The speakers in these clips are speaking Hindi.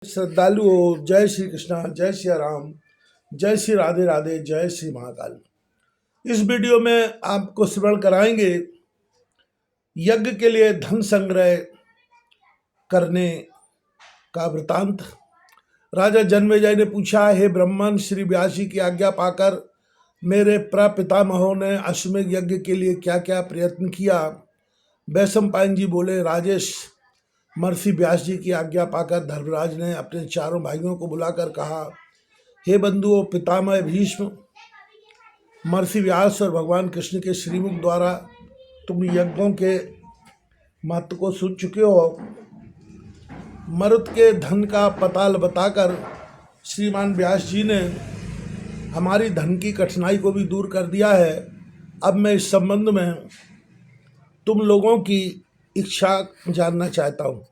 श्रद्धालुओं, जय श्री कृष्णा, जय श्री राम, जय श्री राधे राधे, जय श्री महाकाल। इस वीडियो में आपको स्मरण कराएंगे यज्ञ के लिए धन संग्रह करने का वृतांत। राजा जनमेजय ने पूछा, हे ब्राह्मण, श्री व्यास जी की आज्ञा पाकर मेरे प्रपितामहों ने अश्वमेध यज्ञ के लिए क्या क्या प्रयत्न किया। वैशंपायन जी बोले, राजेश, महर्षि व्यास जी की आज्ञा पाकर धर्मराज ने अपने चारों भाइयों को बुलाकर कहा, हे बंधुओं, पितामह भीष्म, महर्षि व्यास और भगवान कृष्ण के श्रीमुख द्वारा तुम यज्ञों के महत्व को सुन चुके हो। मरुत के धन का पता बताकर श्रीमान व्यास जी ने हमारी धन की कठिनाई को भी दूर कर दिया है। अब मैं इस संबंध में तुम लोगों की इच्छा जानना चाहता हूँ।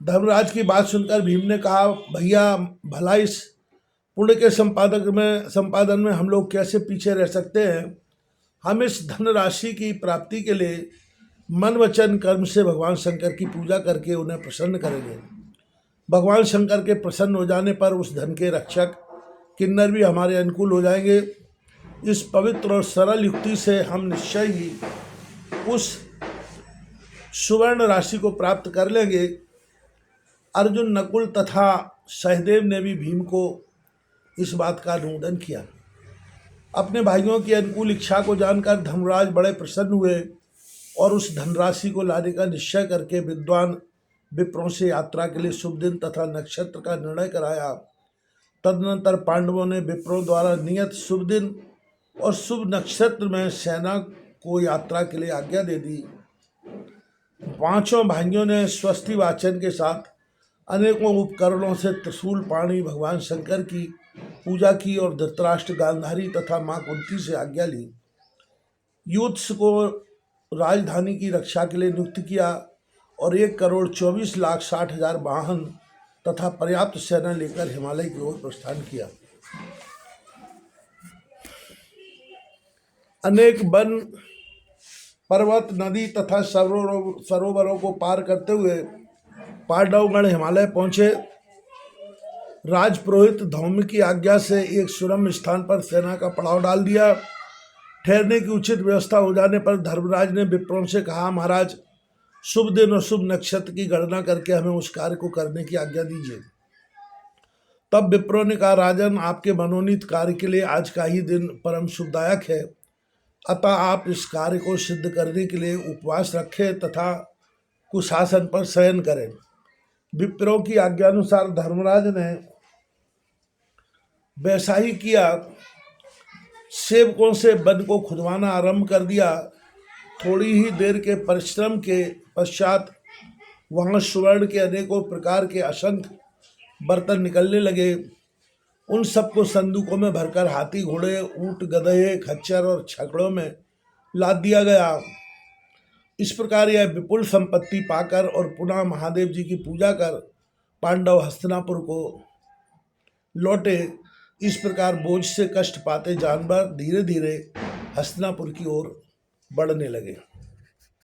धर्मराज की बात सुनकर भीम ने कहा, भैया, भला इस पुण्य के संपादन में हम लोग कैसे पीछे रह सकते हैं। हम इस धन राशि की प्राप्ति के लिए मन वचन कर्म से भगवान शंकर की पूजा करके उन्हें प्रसन्न करेंगे। भगवान शंकर के प्रसन्न हो जाने पर उस धन के रक्षक किन्नर भी हमारे अनुकूल हो जाएंगे। इस पवित्र और सरल युक्ति से हम निश्चय ही उस सुवर्ण राशि को प्राप्त कर लेंगे। अर्जुन, नकुल तथा सहदेव ने भी भीम को इस बात का अनुमोदन किया। अपने भाइयों की अनुकूल इच्छा को जानकर धर्मराज बड़े प्रसन्न हुए और उस धनराशि को लाने का निश्चय करके विद्वान विप्रों से यात्रा के लिए शुभ दिन तथा नक्षत्र का निर्णय कराया। तदनंतर पांडवों ने विप्रों द्वारा नियत शुभ दिन और शुभ नक्षत्र में सेना को यात्रा के लिए आज्ञा दे दी। पांचों भाइयों ने स्वस्ति वाचन के साथ अनेकों उपकरणों से त्रिशूल पाणी भगवान शंकर की पूजा की और धृतराष्ट्र, गांधारी तथा मां कुंती से आज्ञा ली। युद्ध को राजधानी की रक्षा के लिए नियुक्त किया और 1,24,60,000 वाहन तथा पर्याप्त सेना लेकर हिमालय की ओर प्रस्थान किया। अनेक वन, पर्वत, नदी तथा सरोवरों को पार करते हुए पांडवगण हिमालय पहुंचे। राजपुरोहित धौम्य की आज्ञा से एक सुरम्य स्थान पर सेना का पड़ाव डाल दिया। ठहरने की उचित व्यवस्था हो जाने पर धर्मराज ने विप्रों से कहा, महाराज, शुभ दिन और शुभ नक्षत्र की गणना करके हमें उस कार्य को करने की आज्ञा दीजिए। तब विप्रों ने कहा, राजन, आपके मनोनीत कार्य के लिए आज का ही दिन परम शुभदायक है, अतः आप इस कार्य को सिद्ध करने के लिए उपवास रखें तथा कुशासन पर शयन करें। विप्रों की आज्ञानुसार धर्मराज ने वैसा ही किया। सेवकों से वन को खुदवाना आरंभ कर दिया। थोड़ी ही देर के परिश्रम के पश्चात वहाँ सुवर्ण के अनेकों प्रकार के असंख्य बर्तन निकलने लगे। उन सबको संदूकों में भरकर हाथी, घोड़े, ऊंट, गधे, खच्चर और छकड़ों में लाद दिया गया। इस प्रकार यह विपुल संपत्ति पाकर और पुनः महादेव जी की पूजा कर पांडव हस्तिनापुर को लौटे। इस प्रकार बोझ से कष्ट पाते जानवर धीरे धीरे हस्तिनापुर की ओर बढ़ने लगे।